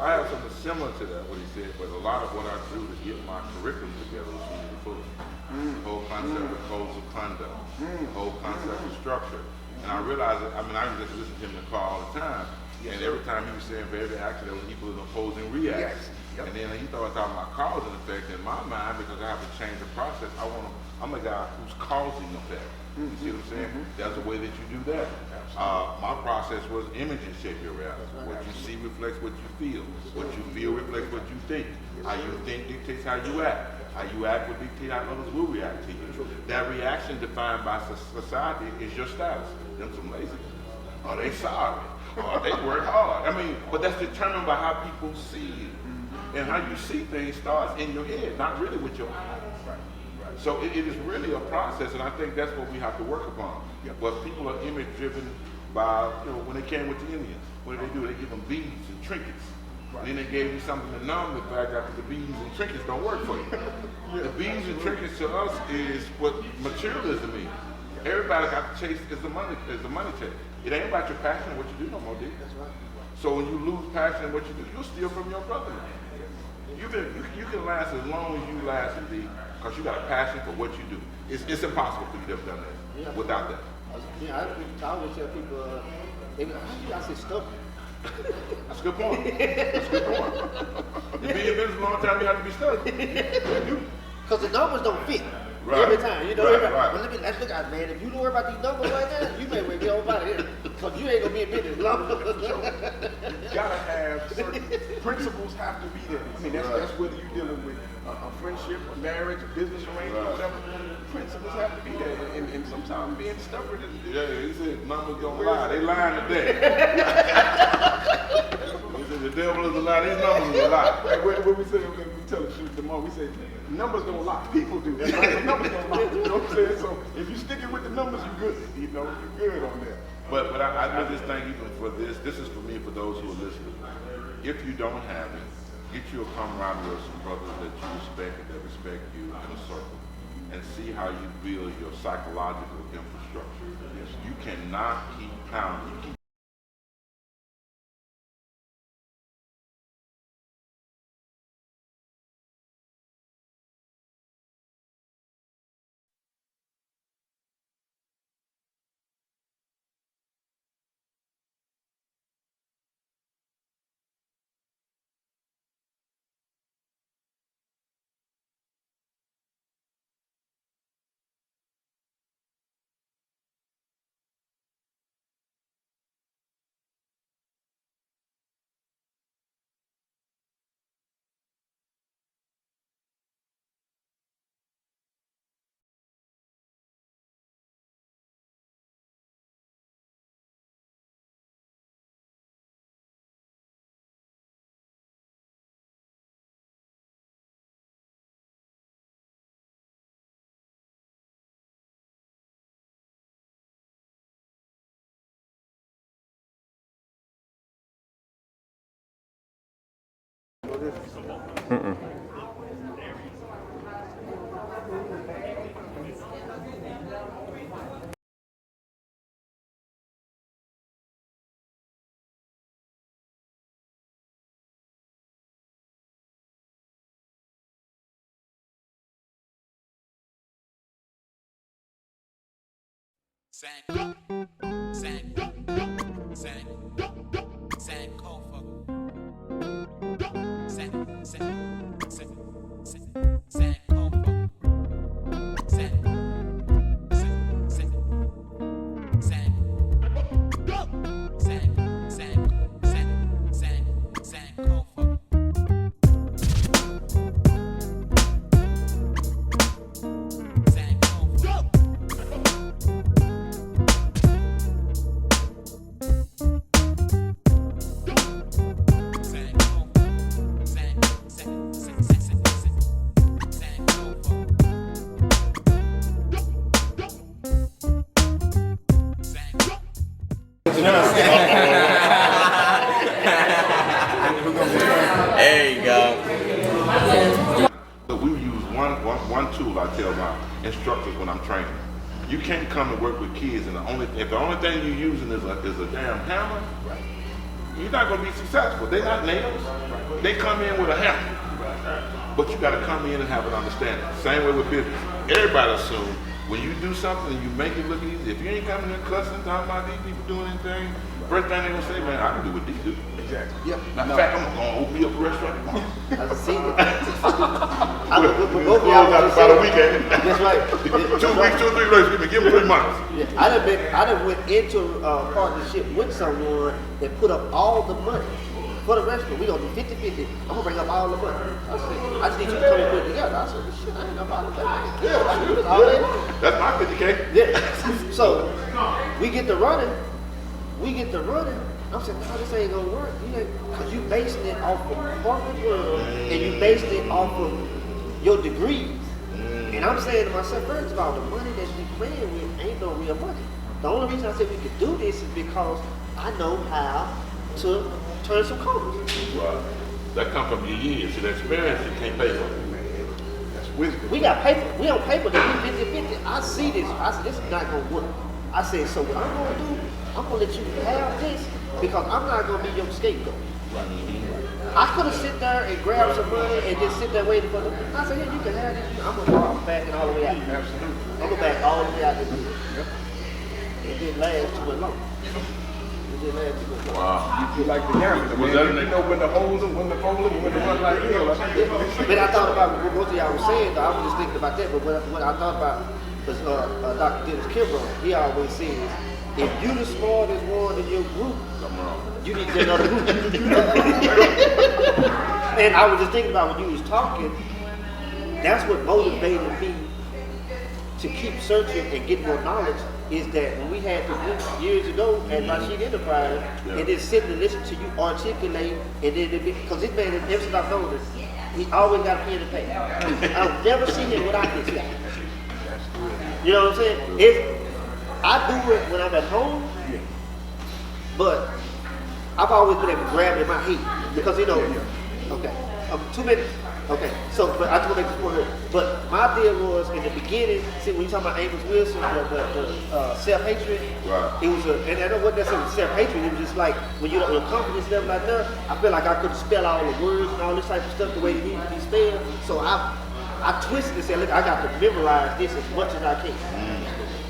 I have something similar to that, what he said, but a lot of what I do to get my curriculum together is really full. The whole concept of codes of conduct, the whole concept of structure. And I realized that, I just listen to him in the car all the time, and every time he was saying for every action, there was equal and opposing reaction. And then he started talking about cause and effect in my mind, because I have to change the process. I'm a guy who's causing effect. You see what I'm saying? That's the way that you do that. My process was image and shape your reality. What you see reflects what you feel. What you feel reflects what you think. How you think dictates how you act. How you act will dictate how others will react to you. That reaction defined by society is your status. Them some lazy. Are they sorry? Or they work hard? But that's determined by how people see you. And how you see things starts in your head, not really with your eyes. So it is really a process, and I think that's what we have to work upon. But people are image driven by, when they came with the Indians, what did they do? They give them beads and trinkets. And then they gave you something to numb the fact that the beads and trinkets don't work for you. The beads and trinkets to us is what materialism is. Everybody got to chase is the money chase. It ain't about your passion and what you do no more, dude. So when you lose passion in what you do, you'll steal from your brother. You can last as long as you last, because you got a passion for what you do. It's impossible for you to have done that without that. I always tell people, I say stubborn. That's a good point. That's a good point. You be in business a long time, you have to be stubborn. Because the numbers don't fit. Right. Every time, you know. Right, right. But let's look at it, man. If you don't worry about these numbers right now, you may well get on out of here. Because you ain't going to be in business long. You gotta have certain principles have to be there. I mean, that's whether you're dealing with a friendship, a marriage, a business arrangement, whatever. Principles have to be there, and sometimes being stubborn is. Yeah, he said numbers don't lie. They lying today. He said the devil is a lie. These numbers is a lie. When we say we tell the truth, we say numbers don't lie. People do. Right? Numbers don't lie. You know what I'm saying? So if you stick it with the numbers, you're good. You know, you're good on that. But I just think even for this is for me, for those who are listening. If you don't have it, get you a camaraderie of some brothers that you respect and that respect you in a circle, and see how you build your psychological infrastructure. You cannot keep pounding. You keep There you go. But we use one tool I tell my instructors when I'm training. You can't come and work with kids and if the only thing you're using is a damn hammer, you're not gonna be successful. They're not nails. They come in with a hammer. But you gotta come in and have an understanding. Same way with business. Everybody assumes when you do something and you make it look easy, if you ain't coming in cussing, talking about these people doing anything, first thing they gonna say, man, I can do what these do. Exactly. Yep. Matter of fact, I'm gonna open me up a restaurant tomorrow. I've seen it. We'll close out about a weekend. That's right. 2 weeks, 2 or 3 relationships. Give them 3 months. Yeah, I done went into a partnership with someone that put up all the money for the restaurant. We gonna do 50-50. I'm gonna bring up all the money. I said, I just need you to come and put it together. I said, well, shit, I ain't know about that. Yeah, all that. That's my 50K. Yeah. So we get to running. I'm saying, no, this ain't gonna work. Because you based it off of corporate world and you based it off of your degrees. And I'm saying to myself, first of all, the money that we playing with ain't no real money. The only reason I said we could do this is because I know how to turn some corners. Right. That come from your years. So that experience you can't pay for. That's wisdom. We got paper. We on paper that we 50-50. I see this. I said, this is not gonna work. I said, so what I'm gonna do, I'm gonna let you have this because I'm not gonna be your scapegoat. I could have sit there and grab some money and just sit there waiting for them. I said, here, you can have this. I'm gonna back it all the way out. Absolutely. I'm gonna back all the way out this deal. It didn't last too long. It did last year. Wow. You like the gambler, Was man. that You know when to hold them, when to fold them, when to run like hell. But I thought about what both of y'all were saying, though. I was just thinking about that. But what I thought about was Dr. Dennis Kimbrough. He always says, if you the smartest one in your group, you need to get another group. And I was just thinking about when you was talking, that's what motivated me to keep searching and get more knowledge. Is that when we had the group years ago at Rashid Enterprise, and then sitting and listen to you articulate, and then because this man, ever since I've known this, he always got a pen and paper. I've never seen him without this guy. You know what I'm saying? I do it when I'm at home, but I've always been able to grab it in my head because okay, 2 minutes. Okay, so but I just want to make this point here. But my deal was in the beginning. See, when you talk about Amos Wilson, the self-hatred, Right. It was and I know what necessarily self-hatred. It was just like when you're confident and stuff like that. I feel like I could spell all the words and all this type of stuff the way it needs to be spelled. So I twisted and said, look, I got to memorize this as much as I can.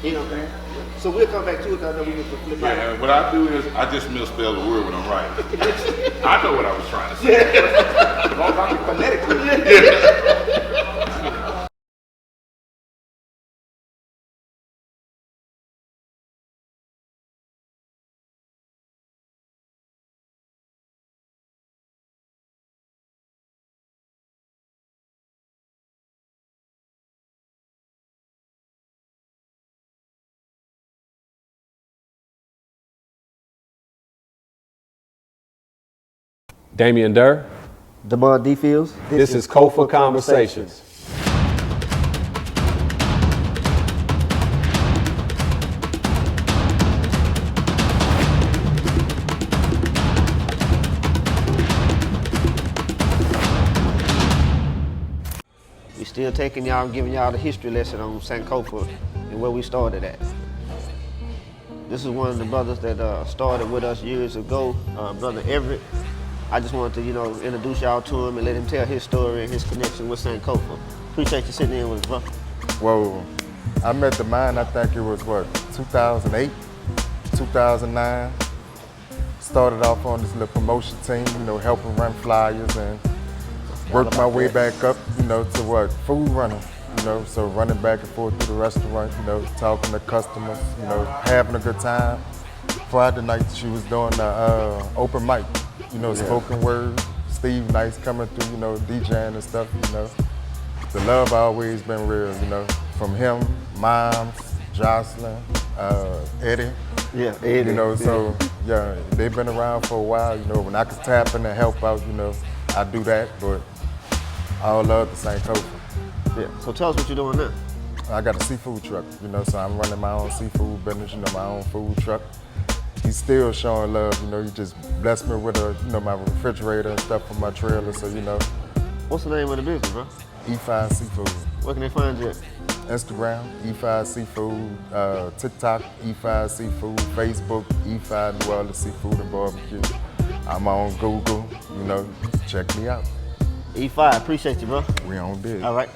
You know what I'm saying? So we'll come back to it because I know we need to flip out. And what I do is I just misspell the word when I'm writing. I know what I was trying to say. As long as I can phonetically. Damian Durr. Damond D. Fields. This is Kofa Conversations. We still taking y'all and giving y'all the history lesson on Sankofa and where we started at. This is one of the brothers that started with us years ago, Brother Everett. I just wanted to, introduce y'all to him and let him tell his story and his connection with Sankofa. Appreciate you sitting in with us, bro. Well, I met the mine, I think it was 2008, 2009. Started off on this little promotion team, helping run flyers and worked my way back up, to food running, so running back and forth to the restaurant, talking to customers, having a good time. Friday night she was doing the open mic, spoken word. Steve Nice coming through, DJing and stuff, The love always been real, from him, Moms, Jocelyn, Eddie. Yeah, Eddie. So they've been around for a while, when I could tap in and help out, I do that, but all love the Sankofa. Yeah, so tell us what you're doing now. I got a seafood truck, so I'm running my own seafood business, my own food truck. He's still showing love, he just blessed me with my refrigerator and stuff for my trailer, so What's the name of the business, bro? E5 Seafood. Where can they find you at? Instagram, E5 Seafood, TikTok, E5 Seafood, Facebook, E5 New Orleans Seafood and Barbecue. I'm on Google, check me out. E5, appreciate you, bro. We on big. All right.